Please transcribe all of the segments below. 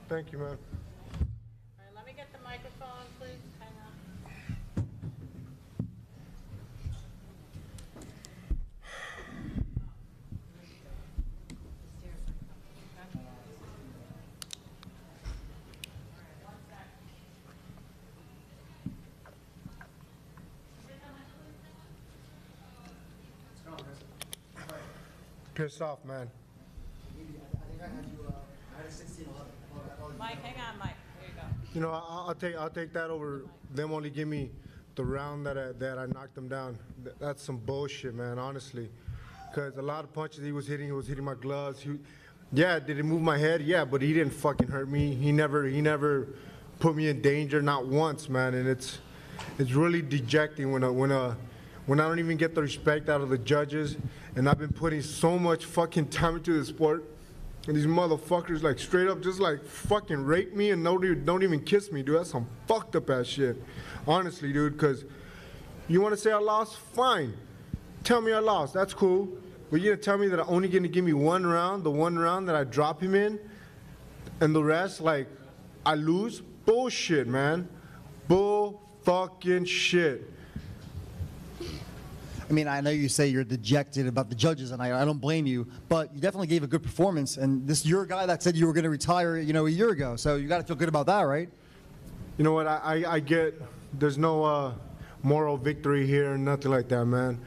Thank you, man. All right, let me get the microphone, please. Hang on. Pissed off, man. Mike, hang on, Mike. There you go. You know, I'll take that over them only give me the round that I knocked them down. That's some bullshit, man. Honestly, because a lot of punches he was hitting my gloves. Yeah, did it move my head? Yeah, but he didn't fucking hurt me. He never put me in danger, not once, man. And it's really dejecting when I don't even get the respect out of the judges, and I've been putting so much fucking time into the sport, and these motherfuckers like straight up just like fucking rape me and don't even kiss me, dude. That's some fucked up ass shit, honestly, dude. Because you want to say I lost, fine. Tell me I lost, that's cool. But you're gonna tell me that I'm only gonna give me one round, the one round that I drop him in, and the rest like I lose? Bullshit, man. Bull fucking shit. I mean, I know you say you're dejected about the judges, and I don't blame you, but you definitely gave a good performance. And you're a guy that said you were going to retire, you know, a year ago. So you got to feel good about that, right? You know what? I get there's no moral victory here, nothing like that, man.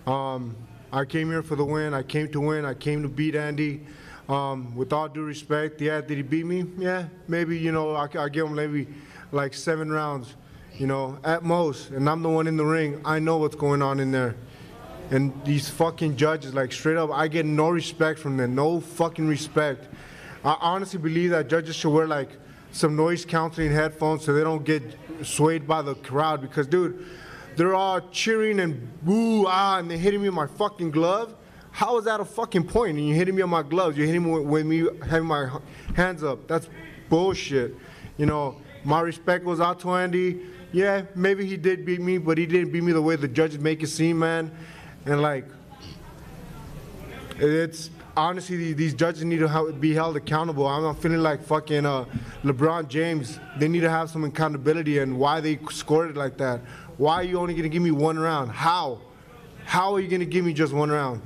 I came here for the win. I came to win. I came to beat Andy. With all due respect, yeah, did he beat me? Yeah, maybe. You know, I give him maybe like 7 rounds. You know, at most, and I'm the one in the ring. I know what's going on in there. And these fucking judges, like straight up, I get no respect from them, no fucking respect. I honestly believe that judges should wear like some noise canceling headphones so they don't get swayed by the crowd, because dude, they're all cheering and woo, ah, and they're hitting me with my fucking glove. How is that a fucking point? And you're hitting me on my gloves, you're hitting me with me having my hands up. That's bullshit. You know, my respect goes out to Andy. Yeah, maybe he did beat me, but he didn't beat me the way the judges make it seem, man. And like, it's honestly, these judges need to be held accountable. I'm not feeling like fucking LeBron James. They need to have some accountability and why they scored it like that. Why are you only gonna give me 1 round? How? How are you gonna give me just 1 round?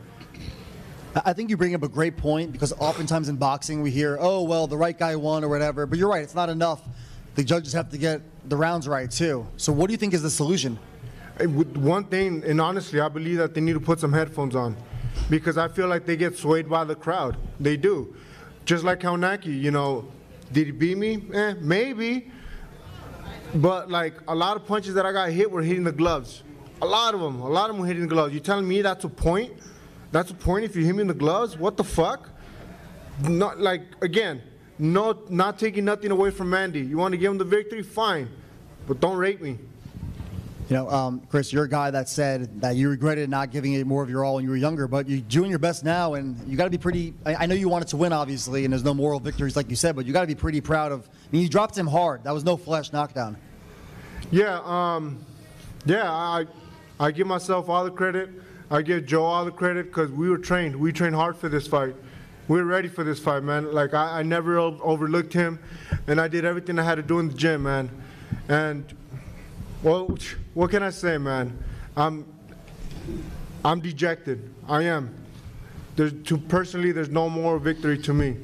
I think you bring up a great point, because oftentimes in boxing we hear, oh, well, the right guy won or whatever. But you're right, it's not enough. The judges have to get the rounds right too. So what do you think is the solution? One thing, and honestly, I believe that they need to put some headphones on, because I feel like they get swayed by the crowd. They do. Just like how Nike, you know, did he beat me? Maybe. But like a lot of punches that I got hit were hitting the gloves. A lot of them were hitting the gloves. You telling me that's a point? That's a point if you hit me in the gloves? What the fuck? Not like, again, not taking nothing away from Andy. You want to give him the victory? Fine. But don't rape me. You know, Chris, you're a guy that said that you regretted not giving it more of your all when you were younger, but you're doing your best now, and you got to be pretty. I know you wanted to win, obviously, and there's no moral victories like you said, but you got to be pretty proud of. I mean, you dropped him hard. That was no flash knockdown. Yeah, I give myself all the credit. I give Joe all the credit, because we were trained. We trained hard for this fight. We were ready for this fight, man. Like I never overlooked him, and I did everything I had to do in the gym, man. And well, what can I say, man? I'm dejected. I am. Personally, there's no more victory to me.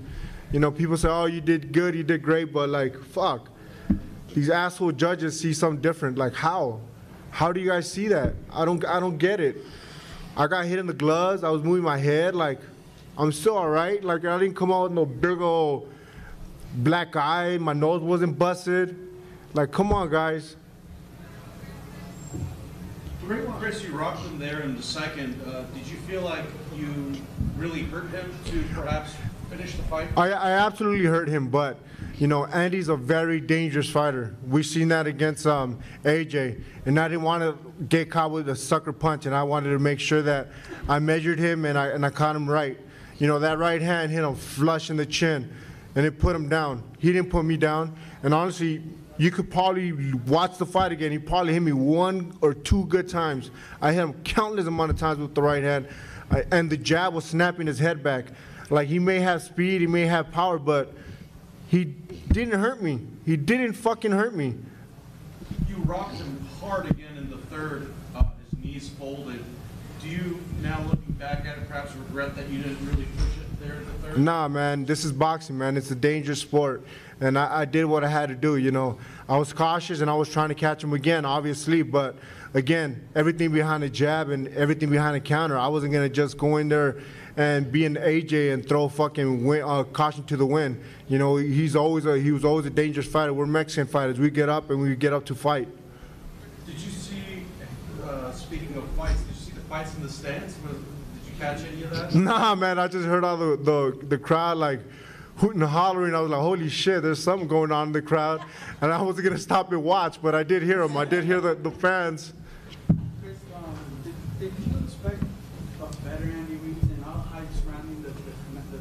You know, people say, oh, you did good, you did great, but like, fuck. These asshole judges see something different. Like, how? How do you guys see that? I don't get it. I got hit in the gloves. I was moving my head. Like, I'm still all right. Like, I didn't come out with no big old black eye. My nose wasn't busted. Like, come on, guys. Chris, you rocked him there in the second. Did you feel like you really hurt him to perhaps finish the fight? I absolutely hurt him, but you know, Andy's a very dangerous fighter. We've seen that against AJ, and I didn't want to get caught with a sucker punch, and I wanted to make sure that I measured him and I caught him right. You know, that right hand hit him flush in the chin, and it put him down. He didn't put me down, and honestly, you could probably watch the fight again. He probably hit me 1 or 2 good times. I hit him countless amount of times with the right hand, and the jab was snapping his head back. Like, he may have speed, he may have power, but He didn't hurt me. He didn't fucking hurt me. You rocked him hard again in the third. His knees folded. Do you, now looking back at it, perhaps regret that you didn't really push it there in the third? Nah, man, this is boxing, man. It's a dangerous sport. And I did what I had to do, you know. I was cautious and I was trying to catch him again, obviously. But, again, everything behind the jab and everything behind the counter. I wasn't going to just go in there and be an AJ and throw fucking caution to the wind. You know, he was always a dangerous fighter. We're Mexican fighters. We get up and we get up to fight. Did you see, speaking of fights, did you see the fights in the stands? Did you catch any of that? Nah, man, I just heard all the crowd like hooting and hollering. I was like, holy shit, there's something going on in the crowd. And I wasn't going to stop and watch, but I did hear them. I did hear the fans. Chris, did you expect a better Andy Ruiz and all the hype surrounding the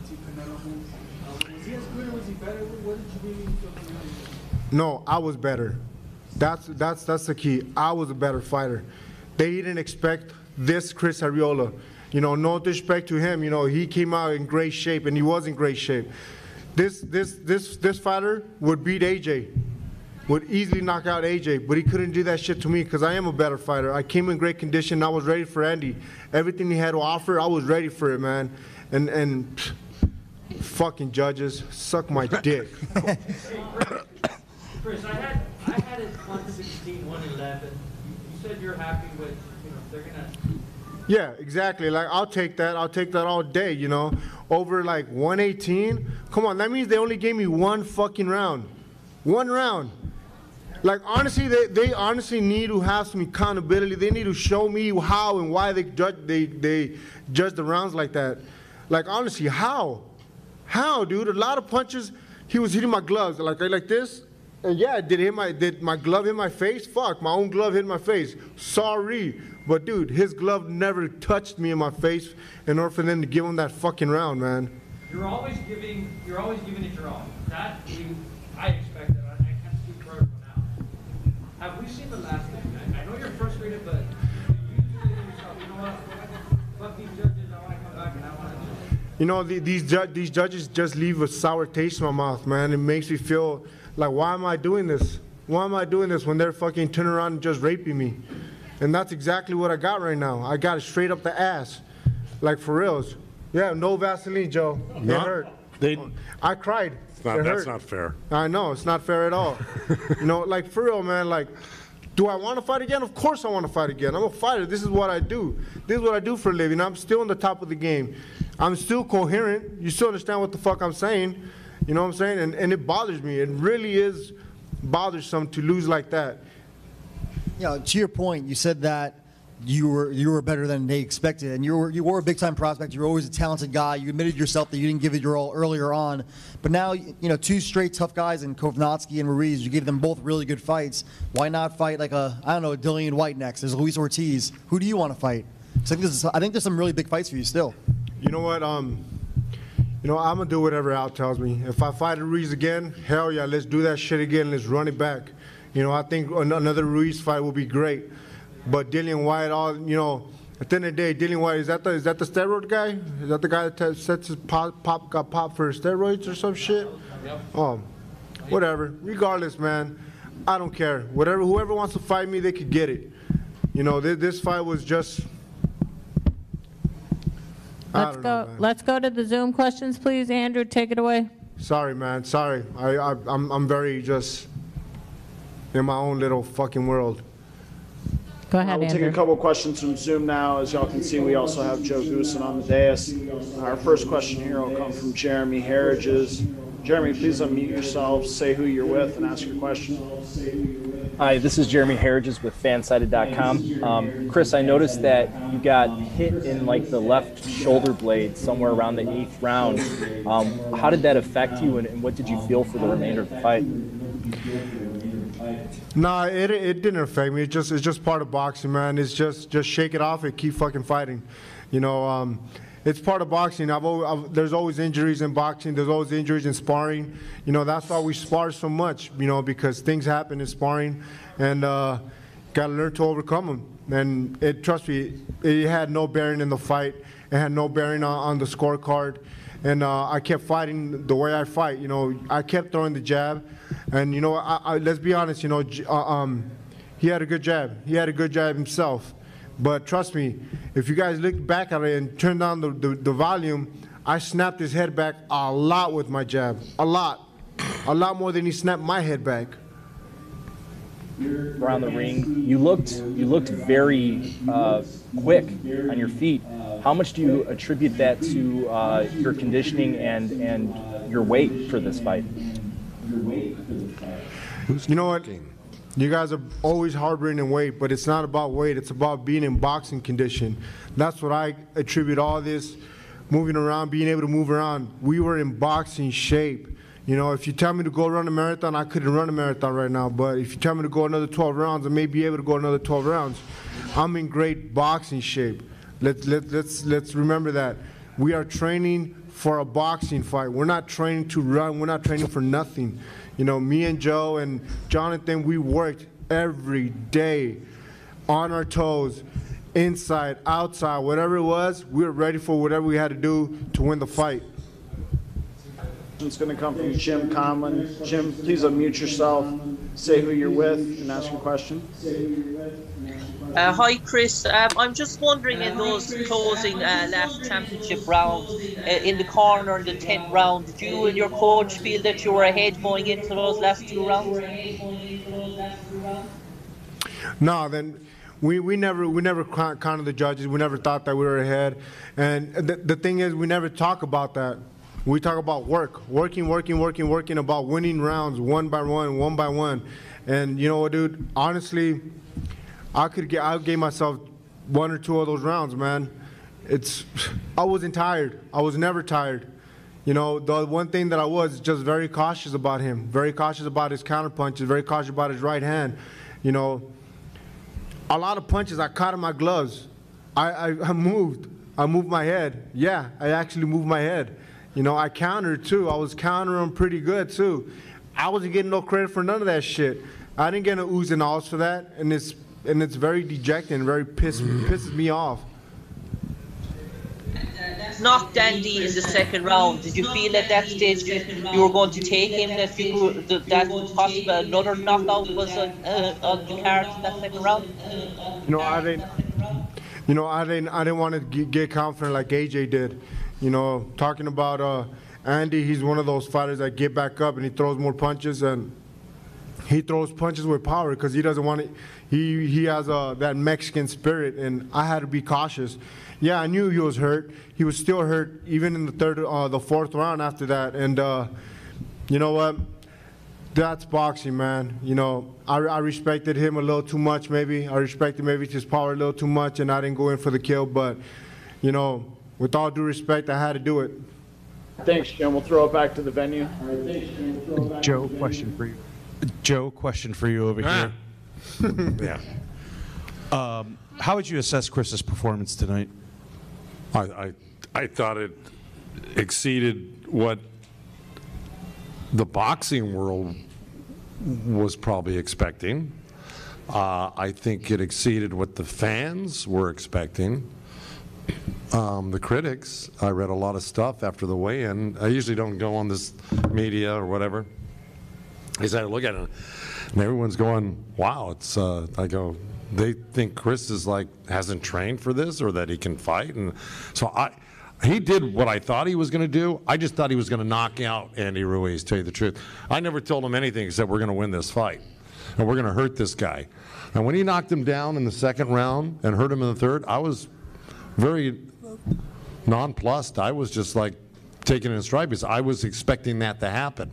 two Canelo moves? Was he as good or was he better? What did you really feel from him? No, I was better. That's the key. I was a better fighter. They didn't expect this Chris Arreola. You know, no disrespect to him. You know, he came out in great shape, and he was in great shape. This fighter would beat AJ, would easily knock out AJ, but he couldn't do that shit to me because I am a better fighter. I came in great condition. I was ready for Andy. Everything he had to offer, I was ready for it, man. And fucking judges, suck my dick. Chris, I had it 116, 111. You said you're happy with, you know, they're gonna. Yeah, exactly. Like, I'll take that. I'll take that all day, you know. Over, like, 118? Come on, that means they only gave me one fucking round. One round. Like, honestly, they honestly need to have some accountability. They need to show me how and why they judge the rounds like that. Like, honestly, how? How, dude? A lot of punches, he was hitting my gloves like this. And yeah, did my glove hit my face? Fuck, my own glove hit my face. Sorry. But dude, his glove never touched me in my face in order for them to give him that fucking round, man. You're always giving it your all. That I expect that. I can't speak for everyone else. Have we seen the last thing? I know you're frustrated, but you usually yourself, you know what? Fuck these judges, I want to come back and I want to. You know, these judges just leave a sour taste in my mouth, man. It makes me feel like, why am I doing this? Why am I doing this when they're fucking turning around and just raping me? And that's exactly what I got right now. I got it straight up the ass. Like, for reals. Yeah, no Vaseline, Joe. It hurt. I cried. That's not fair. I know, it's not fair at all. You know, like, for real, man, like, do I want to fight again? Of course I want to fight again. I'm a fighter. This is what I do. This is what I do for a living. I'm still on the top of the game. I'm still coherent. You still understand what the fuck I'm saying. You know what I'm saying? And it bothers me. It really is bothersome to lose like that. You know, to your point, you said that you were better than they expected, and you were a big time prospect. You were always a talented guy. You admitted yourself that you didn't give it your all earlier on, but now, you know, two straight tough guys in Kovnatski and Ruiz. You gave them both really good fights. Why not fight like a Dillian White next? There's Luis Ortiz. Who do you want to fight? So I think there's some really big fights for you still. You know what? You know, I'm gonna do whatever Al tells me. If I fight Ruiz again, hell yeah, let's do that shit again. Let's run it back. You know, I think another Ruiz fight will be great. But Dillian White, you know, at the end of the day, Dillian White, is that the steroid guy? Is that the guy that sets his got popped for steroids or some shit? Yep. Whatever. Regardless, man, I don't care. Whoever wants to fight me, they could get it. You know, this fight was just. Let's go to the Zoom questions, please. Andrew, take it away. Sorry, man. Sorry. I'm very just in my own little fucking world. Go ahead, We'll Andrew. take a couple questions from Zoom now. As y'all can see, we also have Joe Goosen on the dais. Our first question here will come from Jeremy Harridges. Jeremy, please unmute yourself, say who you're with, and ask your question. Hi, this is Jeremy Harridges with Fansided.com. Chris, I noticed that you got hit in like the left shoulder blade somewhere around the 8th round. How did that affect you, and what did you feel for the remainder of the fight? Nah, it didn't affect me. It's just part of boxing, man. It's just shake it off and keep fucking fighting. You know, it's part of boxing. There's always injuries in boxing. There's always injuries in sparring. You know, that's why we spar so much, you know, because things happen in sparring, and got to learn to overcome them. And trust me, it had no bearing in the fight. It had no bearing on the scorecard. and I kept fighting the way I fight. You know, I kept throwing the jab, and you know, let's be honest. You know, he had a good jab. He had a good jab himself. But trust me, if you guys look back at it and turn down the volume, I snapped his head back a lot with my jab. A lot more than he snapped my head back. Around the ring, you looked very quick on your feet. How much do you attribute that to your conditioning and your weight for this fight? You know what? You guys are always harboring in weight, but it's not about weight. It's about being in boxing condition. That's what I attribute all this moving around, being able to move around. We were in boxing shape. You know, if you tell me to go run a marathon, I couldn't run a marathon right now. But if you tell me to go another 12 rounds, I may be able to go another 12 rounds. I'm in great boxing shape. Let's remember that. We are training for a boxing fight. We're not training to run. We're not training for nothing. You know, me and Joe and Jonathan, we worked every day on our toes, inside, outside, whatever it was, we were ready for whatever we had to do to win the fight. It's going to come from Jim Conlon. Jim, please unmute yourself, say who you're with, and ask your question. Hi, Chris. I'm just wondering, in those closing last championship rounds, in the corner in the 10th round, did you and your coach feel that you were ahead going into those last 2 rounds? No, then we never counted the judges. We never thought that we were ahead. And the thing is, we never talk about that. We talk about working, about winning rounds one by one. And you know what, dude? Honestly, I gave myself 1 or 2 of those rounds, man. I wasn't tired. I was never tired. You know, the one thing that I was just very cautious about him, very cautious about his counter punches, very cautious about his right hand. You know, a lot of punches I caught in my gloves. I moved my head. Yeah, I actually moved my head. You know, I countered too. I was countering pretty good too. I wasn't getting no credit for none of that shit. I didn't get no oohs and ahs for that, and it's very dejecting, very pisses me off. Knocked Andy in the 2nd round. Did you feel at that stage you were going to take him, that possible another knockout was on the cards in that 2nd round? I didn't want to get confident like AJ did. You know, talking about Andy, he's one of those fighters that get back up and he throws more punches, and he throws punches with power because he doesn't want to. He has that Mexican spirit, and I had to be cautious. Yeah, I knew he was hurt. He was still hurt even in the 4th round after that. And you know what? That's boxing, man. You know, I respected him a little too much, maybe. I respected maybe his power a little too much, and I didn't go in for the kill. But, you know, with all due respect, I had to do it. Thanks, Jim. We'll throw it back to the venue. Joe, question for you. Joe, question for you over here. Yeah. How would you assess Chris's performance tonight? I thought it exceeded what the boxing world was probably expecting. I think it exceeded what the fans were expecting. The critics, I read a lot of stuff after the weigh-in. I usually don't go on this media or whatever. I said, look at it, and everyone's going, wow, it's, I go, they think Chris is like, hasn't trained for this or that he can fight. And so he did what I thought he was going to do. I just thought he was going to knock out Andy Ruiz, tell you the truth. I never told him anything except we're going to win this fight and we're going to hurt this guy. And when he knocked him down in the 2nd round and hurt him in the 3rd, I was very nonplussed. I was just like taking it in stride because I was expecting that to happen.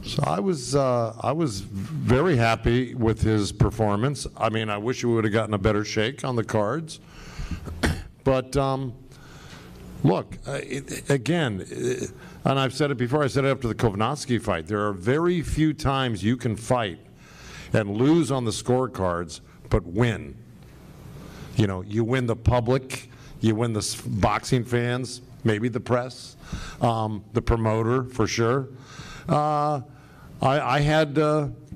So I was very happy with his performance. I mean, I wish we would have gotten a better shake on the cards. But look, again, and I've said it before, I said it after the Kovnatski fight, there are very few times you can fight and lose on the scorecards, but win. You know, you win the public, you win the boxing fans, maybe the press, the promoter for sure. I had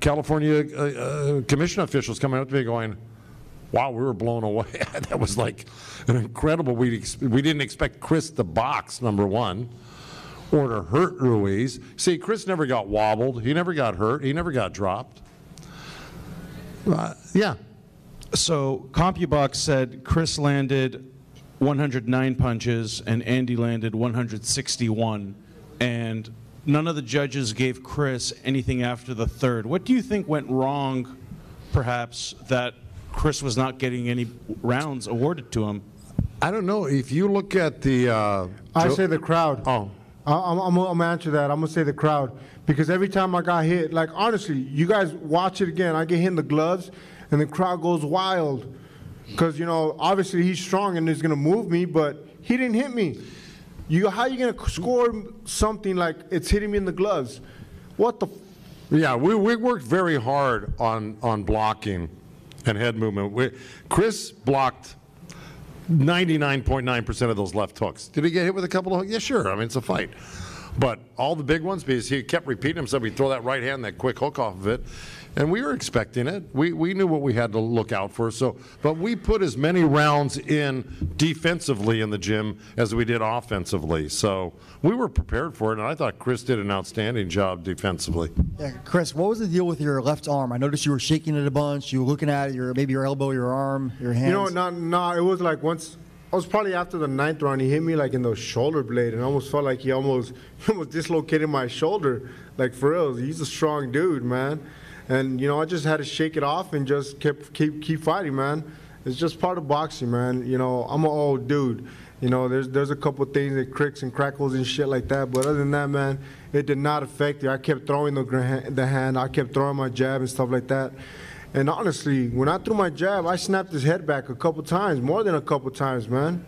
California commission officials coming up to me going, wow, we were blown away. That was like an incredible. We didn't expect Chris to box, number one, or to hurt Ruiz. See, Chris never got wobbled. He never got hurt. He never got dropped. Yeah. So CompuBox said Chris landed 109 punches and Andy landed 161, and none of the judges gave Chris anything after the third. What do you think went wrong, perhaps, that Chris was not getting any rounds awarded to him? I don't know. If you look at the... I say the crowd. Oh. I'm going to answer that. I'm going to say the crowd. Because every time I got hit, like, honestly, you guys watch it again. I get hit in the gloves, and the crowd goes wild. Because, you know, obviously he's strong and he's going to move me, but he didn't hit me. How are you going to score something like it's hitting me in the gloves? What the... Yeah, we worked very hard on blocking and head movement. Chris blocked 99.9% of those left hooks. Did he get hit with a couple of hooks? Yeah, sure. I mean, it's a fight. But all the big ones, because he kept repeating himself, he'd throw that right hand, that quick hook off of it. And we were expecting it. We knew what we had to look out for. But we put as many rounds in defensively in the gym as we did offensively. So we were prepared for it, and I thought Chris did an outstanding job defensively. Yeah, Chris, what was the deal with your left arm? I noticed you were shaking it a bunch. You were looking at it, maybe your elbow, your arm, your hands. You know, no, it was like once. I was probably after the 9th round. He hit me like in the shoulder blade, and I almost felt like he almost dislocated my shoulder. Like for real, he's a strong dude, man. And you know, I just had to shake it off and just keep fighting, man. It's just part of boxing, man. You know, I'm an old dude. You know, there's a couple things that cricks and crackles and shit like that, but other than that, man, it did not affect you. I kept throwing the hand. I kept throwing my jab and stuff like that. And honestly, when I threw my jab, I snapped his head back a couple times, more than a couple times, man.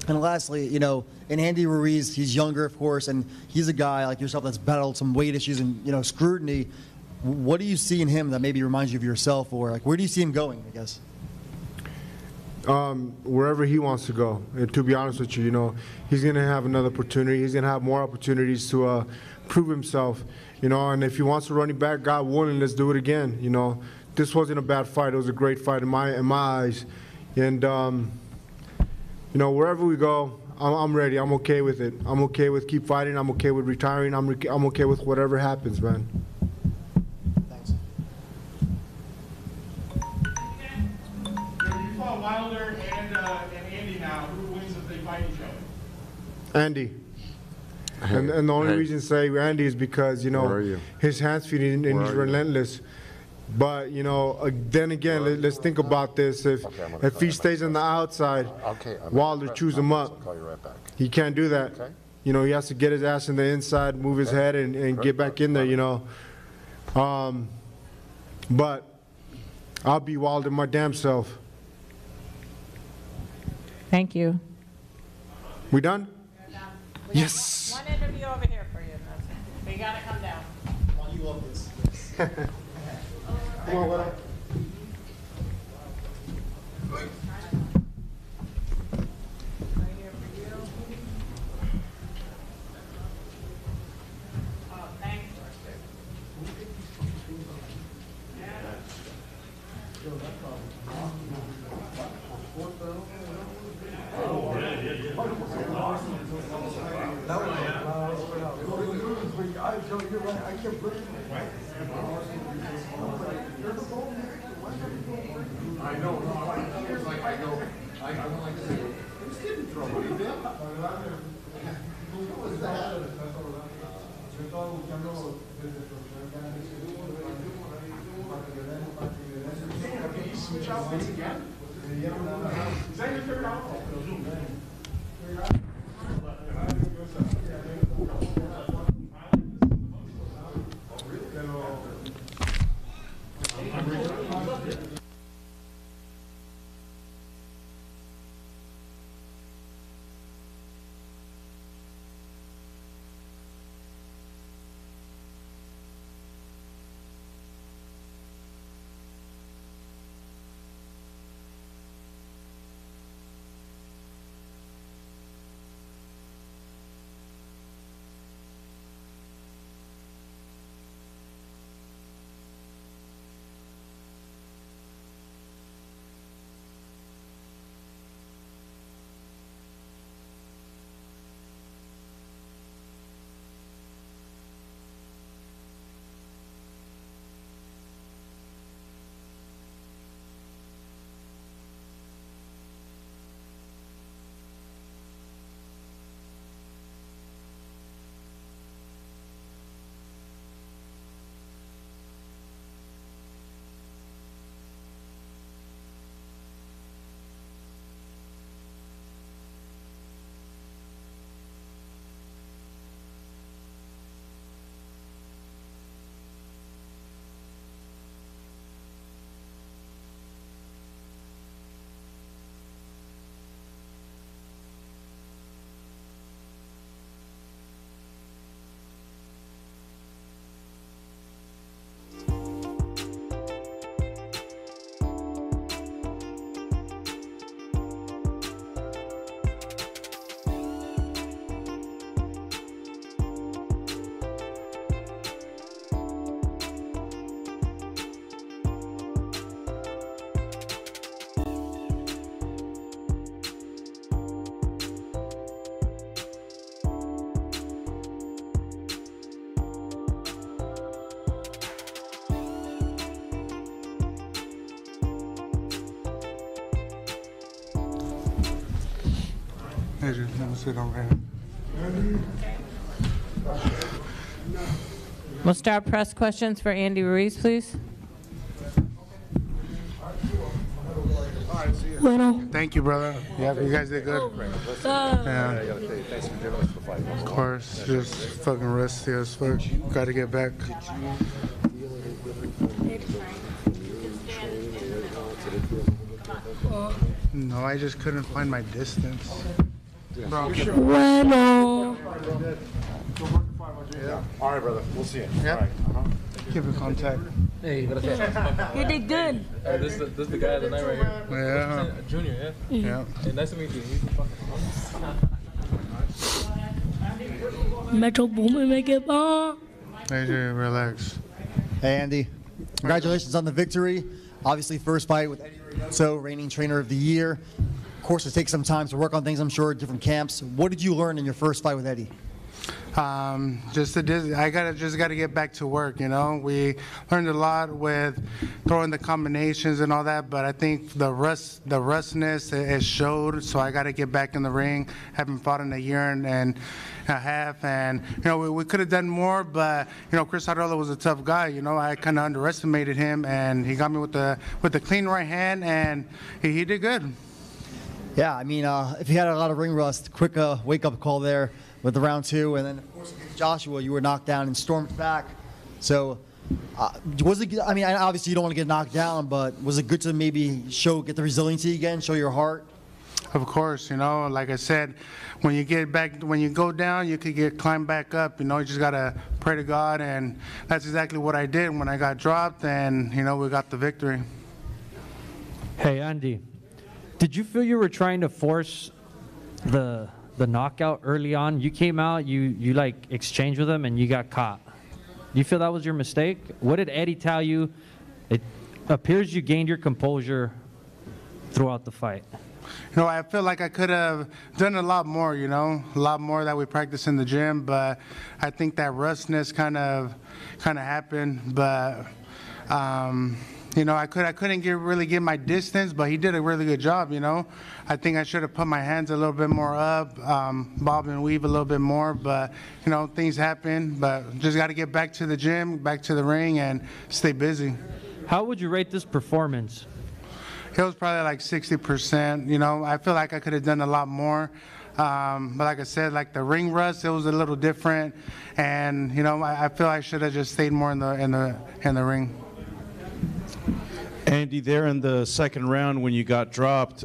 And lastly, you know, in Andy Ruiz, he's younger, of course, and he's a guy like yourself that's battled some weight issues and, you know, scrutiny. What do you see in him that maybe reminds you of yourself, or like where do you see him going, I guess? Wherever he wants to go. And to be honest with you, you know, he's going to have another opportunity. He's going to have more opportunities to prove himself, you know, and if he wants to run it back, God willing, let's do it again, you know. This wasn't a bad fight. It was a great fight in my eyes. And, you know, wherever we go, I'm ready. I'm okay with it. I'm okay with keep fighting. I'm okay with retiring. I'm okay with whatever happens, man. Thanks. You fought Wilder and Andy now. Who wins if they fight each other? Andy. And the only reason I say Andy is because, you know, his hands feeding and he's relentless. But, you know, then again, let's think about this. If he stays on the outside, Wilder chews him up. He can't do that. You know, he has to get his ass in the inside, move his head, and get back in there, you know. But I'll be Wilder my damn self. Thank you. We done? We Yes. One interview over here for you. So you got to come down. While you love this. Come on, what up? Right here for you. Oh, thanks. We'll start press questions for Andy Ruiz, please. Thank you, brother. Yeah, you guys did good. Yeah. Of course, just fucking rusty as fuck. Got to get back. No, I just couldn't find my distance. Bueno. Yeah. All right, brother. We'll see you. Yeah. All right. Keep in contact. Hey, you did good. This is the guy of the night right here. Yeah. Junior, yeah? Yeah. Hey, nice to meet you. He's a fucking Metro Boomin, make it bomb. AJ, relax. Hey, Andy. Congratulations on the victory. Obviously, first fight with Eddie Reynoso, reigning trainer of the year. Of course, it takes some time to work on things, I'm sure, at different camps. What did you learn in your first fight with Eddie? I just gotta get back to work. You know, we learned a lot with throwing the combinations and all that, but I think the rustness it showed. So I gotta get back in the ring. Haven't fought in a year and a half, and you know we could have done more, but you know Chris Arreola was a tough guy. You know, I kind of underestimated him, and he got me with the clean right hand, and he did good. Yeah, I mean, if you had a lot of ring rust, quick wake-up call there with the round two, and then of course against Joshua, you were knocked down and stormed back. So, was it? I mean, obviously you don't want to get knocked down, but was it good to maybe get the resiliency again, show your heart? Of course, you know, like I said, when you go down, you could climb back up. You know, you just gotta pray to God, and that's exactly what I did when I got dropped, and you know, we got the victory. Hey, Andy, did you feel you were trying to force the knockout early on? You came out, you like exchanged with him, and you got caught. Do you feel that was your mistake? What did Eddie tell you? It appears you gained your composure throughout the fight. You know, I feel like I could have done a lot more, you know, a lot more that we practice in the gym, but I think that rustness kind of happened, but you know, I couldn't really get my distance, but he did a really good job, you know. I think I should have put my hands a little bit more up, bob and weave a little bit more, but, you know, things happen. But just got to get back to the gym, back to the ring, and stay busy. How would you rate this performance? It was probably like 60%. You know, I feel like I could have done a lot more. But like I said, like the ring rust, it was a little different. And, you know, I feel I should have just stayed more in the ring. Andy, there in the second round when you got dropped,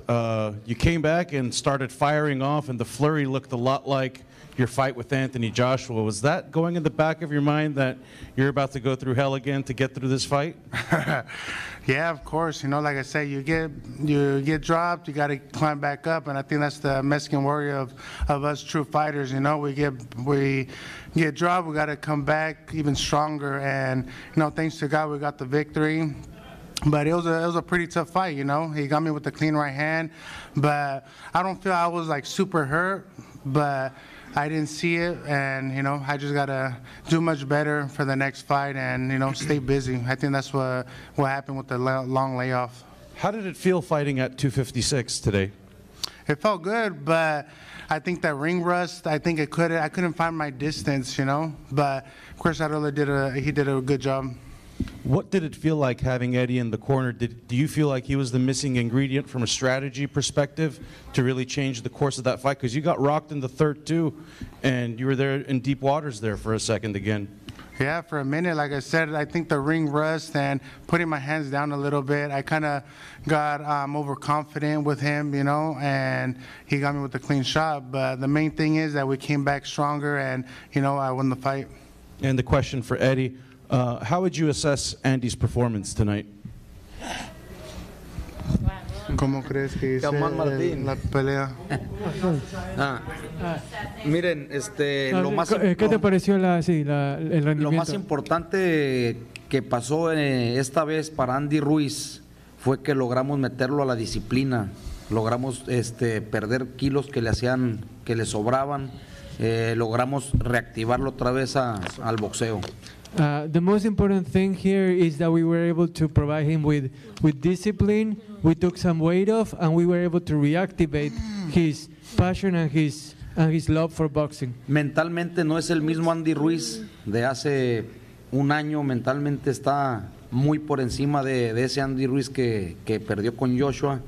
you came back and started firing off, and the flurry looked a lot like your fight with Anthony Joshua. Was that going in the back of your mind that you're about to go through hell again to get through this fight? Yeah, of course. You know, like I said, you get dropped, you got to climb back up, and I think that's the Mexican warrior of us true fighters. You know, we get dropped, we got to come back even stronger, and you know, thanks to God, we got the victory. But it was a pretty tough fight, you know. He got me with the clean right hand, but I don't feel I was like super hurt, but I didn't see it, and you know, I just gotta do much better for the next fight, and you know, stay busy. I think that's what happened with the long layoff. How did it feel fighting at 256 today? It felt good, but I think that ring rust, I think I couldn't find my distance, you know. But of course, Arreola did a good job. What did it feel like having Eddie in the corner? Do you feel like he was the missing ingredient from a strategy perspective to really change the course of that fight? Because you got rocked in the third too, and you were there in deep waters there for a second again. Yeah, for a minute, like I said, I think the ring rust and putting my hands down a little bit, I kind of got overconfident with him, you know, and he got me with a clean shot. But the main thing is that we came back stronger, and, you know, I won the fight. And the question for Eddie, how would you assess Andy's performance tonight? ¿Cómo crees que hice la pelea? Miren, lo más ¿qué te pareció el rendimiento? Lo más importante que pasó esta vez para Andy Ruiz fue que logramos meterlo a la disciplina, logramos perder kilos que le sobraban, logramos reactivarlo otra vez al boxeo. The most important thing here is that we were able to provide him with discipline. We took some weight off, and we were able to reactivate his passion and his love for boxing. Mentalmente no es el mismo Andy Ruiz de hace un año, mentalmente está muy por encima de ese Andy Ruiz que perdió con Joshua.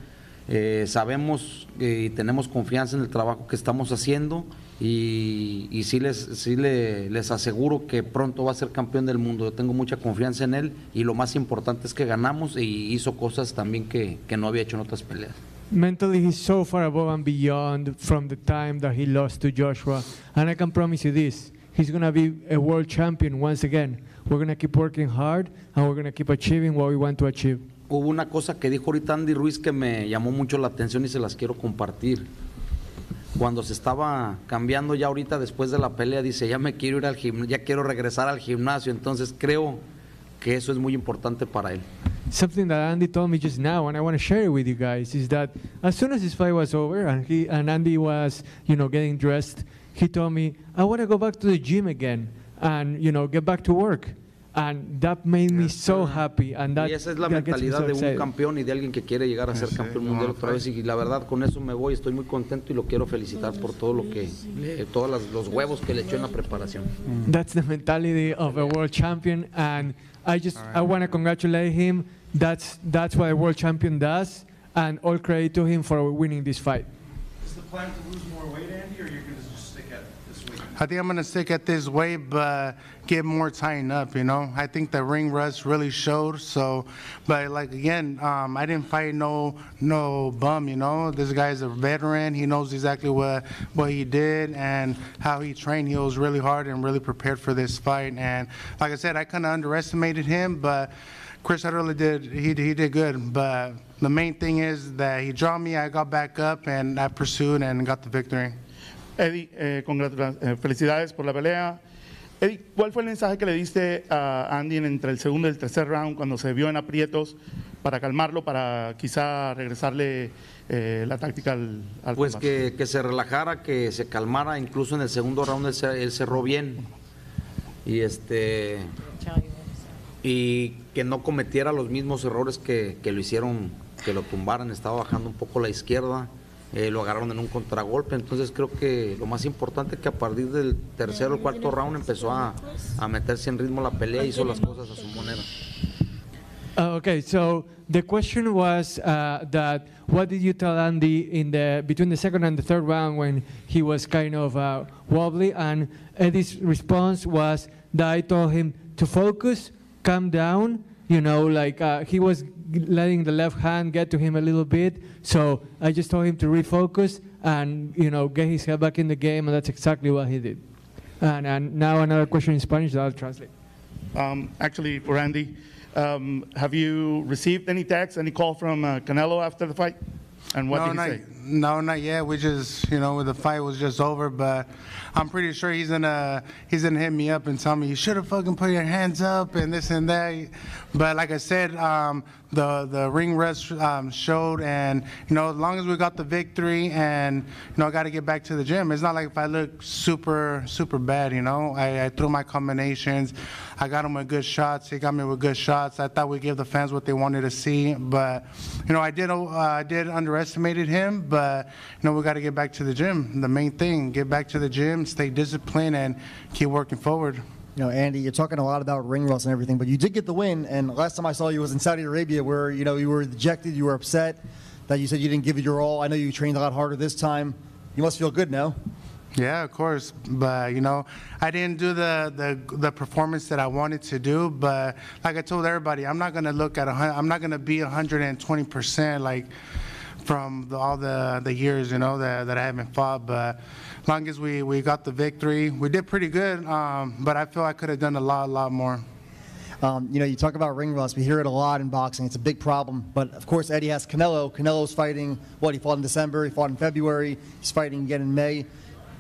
Sabemos y tenemos confianza en el trabajo que estamos haciendo y sí les aseguro que pronto va a ser campeón del mundo. Yo tengo mucha confianza en él y lo más importante es que ganamos y hizo cosas también que no había hecho en otras peleas. Mentally, he's so far above and beyond from the time that he lost to Joshua. And I can promise you this, he's going to be a world champion once again. We're going to keep working hard and we're going to keep achieving what we want to achieve. Hubo una cosa que dijo ahorita Andy Ruiz que me llamó mucho la atención y se las quiero compartir. Cuando se estaba cambiando ya ahorita después de la pelea, dice, ya me quiero ir al gimnasio, ya quiero regresar al gimnasio. Entonces creo que eso es muy importante para él. Something that Andy told me just now, and I want to share it with you guys, is that as soon as his fight was over and Andy was, getting dressed, he told me, I want to go back to the gym again and, get back to work. And that made me so happy. And that, y esa es la that gets me mentalidad so de un excited. campeón y de alguien que quiere llegar a ser campeón mundial otra vez. Y la verdad, con eso me voy, estoy muy contento y lo quiero felicitar por todo lo que, todos los huevos que le echó en la preparación. That's the mentality of a world champion, and I want to congratulate him. That's what a world champion does, and all credit to him for winning this fight. Is the plan to lose more weight, Andy, or you're going to just stick at this weight? I think I'm going to stick at this weight, but get more tying up, I think the ring rust really showed. So, but again, I didn't fight no bum, This guy's a veteran. He knows exactly what he did and how he trained. He was really hard and really prepared for this fight. And like I said, I kind of underestimated him, but Chris, I really did. He did good. But the main thing is that he dropped me. I got back up and I pursued and got the victory. Eddie, felicidades por la pelea. Eddie, ¿cuál fue el mensaje que le diste a Andy entre el segundo y el tercer round cuando se vio en aprietos para calmarlo, para quizá regresarle la táctica al Pues combate? que se relajara, que se calmara. Incluso en el segundo round él cerró bien y que no cometiera los mismos errores que lo hicieron, que lo tumbaran. Estaba bajando un poco la izquierda. Lo agarraron en un contragolpe, entonces creo que lo más importante es que a partir del tercero o cuarto round empezó a meterse en ritmo la pelea y hizo las cosas a su manera. Okay, so the question was that what did you tell Andy between the second and the third round when he was kind of wobbly, and Eddie's response was that I told him to focus, calm down, he was letting the left hand get to him a little bit, so I just told him to refocus and get his head back in the game, and that's exactly what he did. And now another question in Spanish that I'll translate. Actually, for Andy, have you received any text, any call from Canelo after the fight? And what did he say? No, not yet. We just, the fight was just over, but I'm pretty sure he's gonna hit me up and tell me you should have fucking put your hands up and this and that. But like I said, the ring rust showed, and as long as we got the victory, and I got to get back to the gym. It's not like if I look super bad, I threw my combinations. I got him with good shots. He got me with good shots. I thought we'd give the fans what they wanted to see, but I did underestimated him. But we got to get back to the gym. The main thing, get back to the gym, stay disciplined, and keep working forward. Andy, you're talking a lot about ring rust and everything, but you did get the win. And last time I saw you was in Saudi Arabia, where you were dejected, you were upset that you said you didn't give it your all. I know you trained a lot harder this time. You must feel good now. Yeah, of course, but I didn't do the performance that I wanted to do. But like I told everybody, I'm not gonna I'm not gonna be 120% like from all the years that I haven't fought. But as long as we got the victory, we did pretty good. But I feel I could have done a lot more. You talk about ring rust. We hear it a lot in boxing. It's a big problem. But, of course, Eddie has Canelo. Canelo's fighting, he fought in December, he fought in February, he's fighting again in May.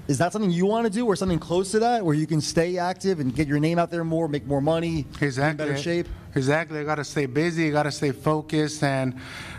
Is that something you want to do, or something close to that, where you can stay active and get your name out there more, make more money, be in better shape? Exactly. I got to stay busy. I got to stay focused. And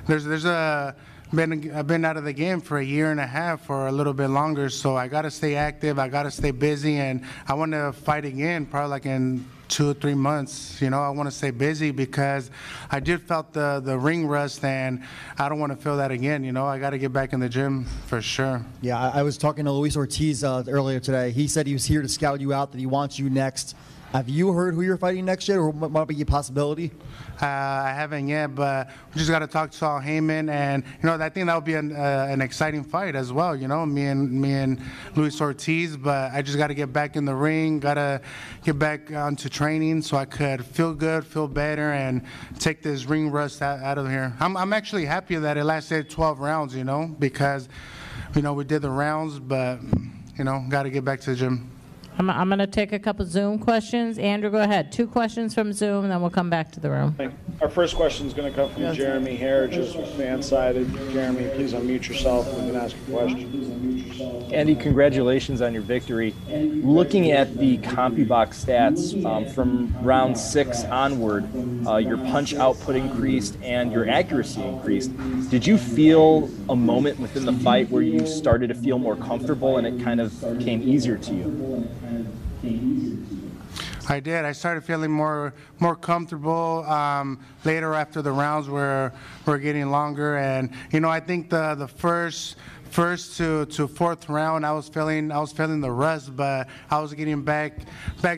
I've been out of the game for a year and a half or a little bit longer, so I got to stay active. I got to stay busy, and I want to fight again, probably like in 2 or 3 months. You know, I want to stay busy because I did felt the ring rust, and I don't want to feel that again. You know, I got to get back in the gym for sure. Yeah, I was talking to Luis Ortiz earlier today. He said he was here to scout you out, that he wants you next. Have you heard who you're fighting next yet, or what might be a possibility? I haven't yet, but we just got to talk to Saul Heyman, and you know, I think that would be an exciting fight as well. You know, me and Luis Ortiz, but I just got to get back in the ring, got to get back onto training so I could feel good, feel better, and take this ring rust out of here. I'm actually happy that it lasted 12 rounds. You know, because you know we did the rounds, but you know, got to get back to the gym. I'm going to take a couple Zoom questions. Andrew, go ahead. 2 questions from Zoom, then we'll come back to the room. Our first question is going to come from Jeremy Harridges with Fansided. Jeremy, please unmute yourself and you can ask a question. Andy, congratulations on your victory. Looking at the CompuBox stats from round 6 onward, your punch output increased and your accuracy increased. Did you feel a moment within the fight where you started to feel more comfortable and it kind of came easier to you? I did. I started feeling more comfortable later after the rounds were getting longer, and you know, I think the first to fourth round I was feeling the rust, but I was getting back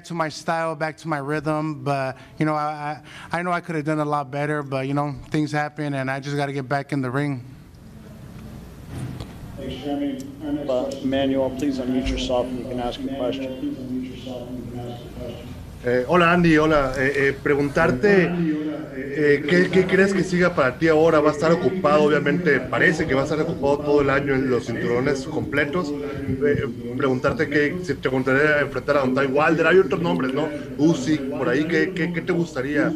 to my style, back to my rhythm. But you know, I know I could have done a lot better, but you know, things happen, and I just got to get back in the ring. Thanks, Jeremy. Manuel, please unmute yourself and you can ask your question. Hola Andy, hola. Preguntarte ¿qué crees que siga para ti ahora? ¿Va a estar ocupado? Obviamente parece que va a estar ocupado todo el año en los cinturones completos. Preguntarte si te gustaría enfrentar a Untitled Chapter. Hay otros nombres, ¿no? Usyk, por ahí. ¿Qué te gustaría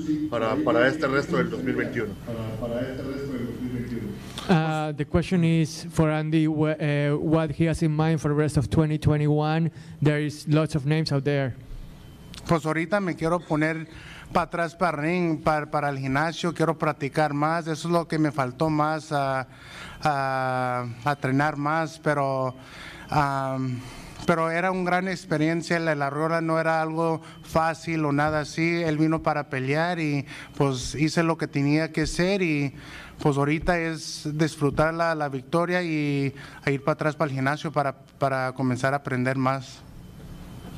para este resto del 2021? The question is for Andy, what he has in mind for the rest of 2021. There is lots of names out there. Pues ahorita me quiero poner para atrás para el ring, para el gimnasio, quiero practicar más, eso es lo que me faltó más, a entrenar más, pero era una gran experiencia, la rueda no era algo fácil o nada así, él vino para pelear y pues hice lo que tenía que hacer y pues ahorita es disfrutar la victoria y ir para atrás para el gimnasio para comenzar a aprender más.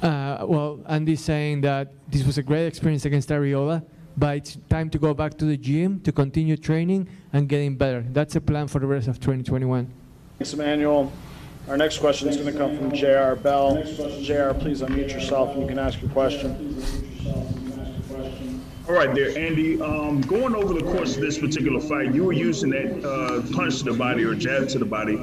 Well, Andy's saying that this was a great experience against Ariola, but it's time to go back to the gym to continue training and getting better. That's the plan for the rest of 2021. Thanks, Emmanuel. Our next question is going to come from J.R. Bell. J.R., please unmute yourself and you can ask your question. All right there, Andy. Going over the course of this particular fight, you were using that punch to the body or jab to the body.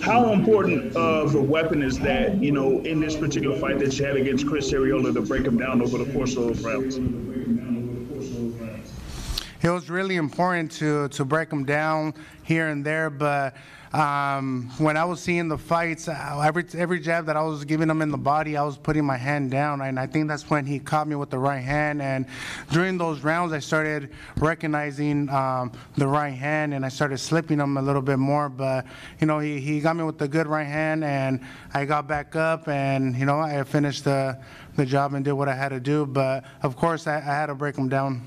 How important of a weapon is that, you know, in this particular fight that you had against Chris Ariola to break him down over the course of those rounds? It was really important to break him down here and there, but when I was seeing the fights, every jab that I was giving him in the body, I was putting my hand down, and I think that's when he caught me with the right hand. And during those rounds, I started recognizing the right hand, and I started slipping him a little bit more. But you know, he got me with the good right hand, and I got back up, and you know, I finished the job and did what I had to do. But of course, I had to break him down.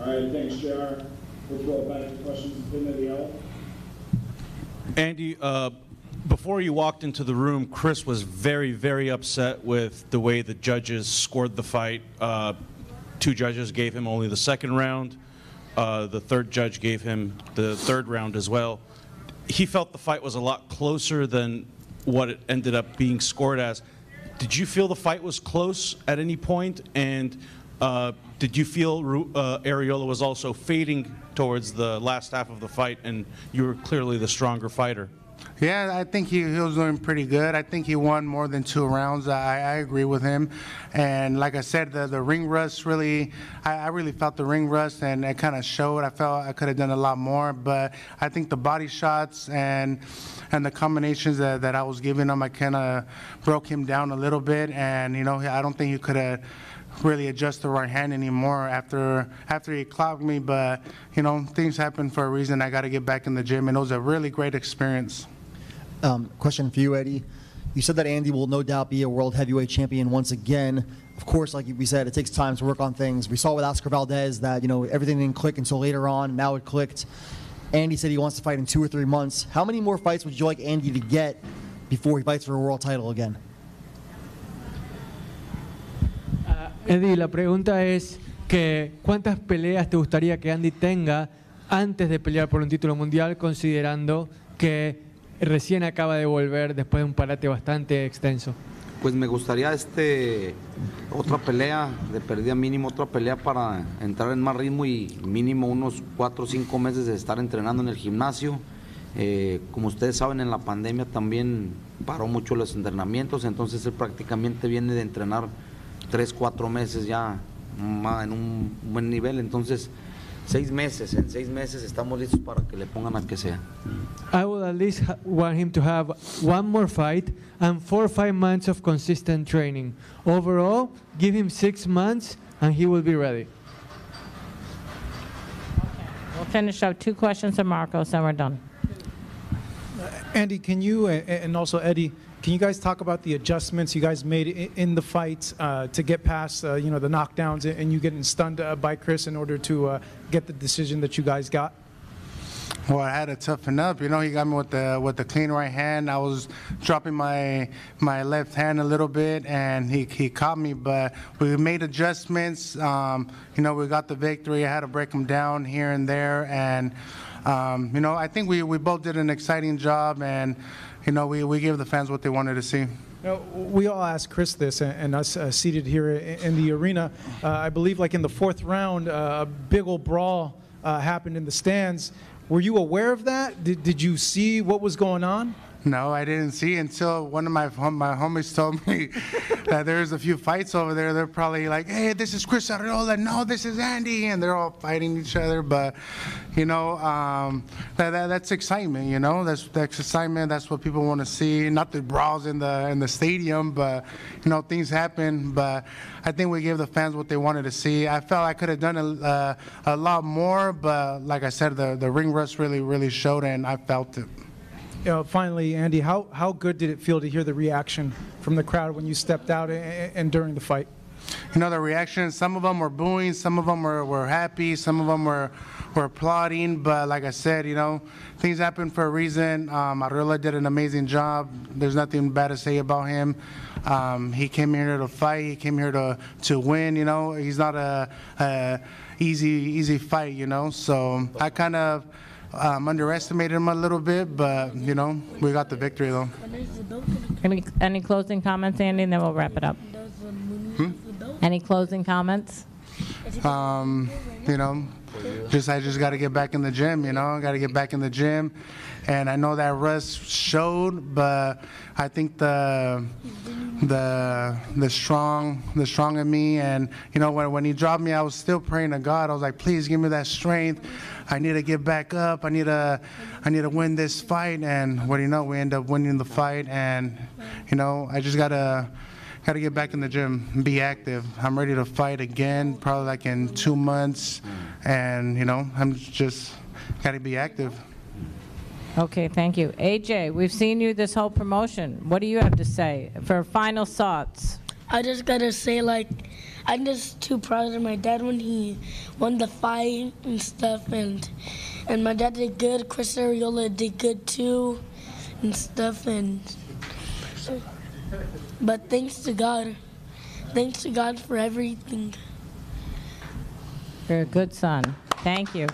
All right, thanks, JR. We'll go back to questions in the yellow. Andy, before you walked into the room, Chris was very, very upset with the way the judges scored the fight. 2 judges gave him only the second round. The third judge gave him the third round as well. He felt the fight was a lot closer than what it ended up being scored as. Did you feel the fight was close at any point? And did you feel Ariola was also fading towards the last half of the fight and you were clearly the stronger fighter? Yeah, I think he was doing pretty good. I think he won more than 2 rounds. I agree with him. And like I said, the ring rust really, I really felt the ring rust, and it kind of showed. I felt I could have done a lot more, but I think the body shots and the combinations that I was giving him, I kind of broke him down a little bit. And, you know, I don't think he could have really adjust the right hand anymore after he clocked me, but you know, things happen for a reason. I got to get back in the gym, and it was a really great experience. Question for you, Eddie. You said that Andy will no doubt be a world heavyweight champion once again. Of course, like we said, it takes time to work on things. We saw with Oscar Valdez that, everything didn't click until later on. Now it clicked. Andy said he wants to fight in 2 or 3 months. How many more fights would you like Andy to get before he fights for a world title again? Eddie, la pregunta es que ¿cuántas peleas te gustaría que Andy tenga antes de pelear por un título mundial, considerando que recién acaba de volver después de un parate bastante extenso? Pues me gustaría otra pelea, de pérdida mínimo, otra pelea para entrar en más ritmo y mínimo unos 4 o 5 meses de estar entrenando en el gimnasio. Como ustedes saben, en la pandemia también paró mucho los entrenamientos, entonces él prácticamente viene de entrenar 3, 4 meses ya en un buen nivel, entonces 6 meses, en 6 meses estamos listos para que le pongan a que sea. I would at least want him to have 1 more fight and 4 or 5 months of consistent training. Overall, give him 6 months and he will be ready. We'll finish up 2 questions from Marcos and we're done. Andy, can you, and also Eddie, can you guys talk about the adjustments you guys made in the fights to get past, the knockdowns and you getting stunned by Chris in order to get the decision that you guys got? Well, I had to toughen up. He got me with the clean right hand. I was dropping my left hand a little bit, and he caught me. But we made adjustments. We got the victory. I had to break him down here and there, and I think we both did an exciting job, and we gave the fans what they wanted to see. We all asked Chris this, and us seated here in the arena. I believe, like in the 4th round, a big old brawl happened in the stands. Were you aware of that? Did you see what was going on? No, I didn't see until one of my homies told me that there's a few fights over there. They're probably like, hey, this is Chris Arreola. No, this is Andy. And they're all fighting each other. But, that's excitement, That's excitement. That's what people want to see. Not the brawls in the stadium, but, things happen. But I think we gave the fans what they wanted to see. I felt I could have done a lot more. But like I said, the ring rust really, really showed, and I felt it. Finally, Andy, how good did it feel to hear the reaction from the crowd when you stepped out and during the fight? The reaction, some of them were booing, some of them were happy, some of them were applauding, but like I said, things happen for a reason. Arreola did an amazing job. There's nothing bad to say about him. He came here to fight. He came here to win, He's not a easy fight, So I kind of underestimated him a little bit, but, we got the victory, though. Any closing comments, Andy, and then we'll wrap it up? Any closing comments? I just got to get back in the gym, got to get back in the gym. And I know that rust showed, but I think the strong in me, and when he dropped me, I was still praying to God. I was like, please give me that strength. I need to get back up. I need to win this fight. And what do you know? We end up winning the fight, and I just gotta get back in the gym and be active. I'm ready to fight again, probably like in 2 months, and I'm just gotta be active. Okay, thank you. AJ, we've seen you this whole promotion. What do you have to say for final thoughts? I just gotta say, I'm just too proud of my dad when he won the fight and stuff, and my dad did good. Chris Arreola did good too, and stuff, but thanks to God for everything. You're a good son. Thank you.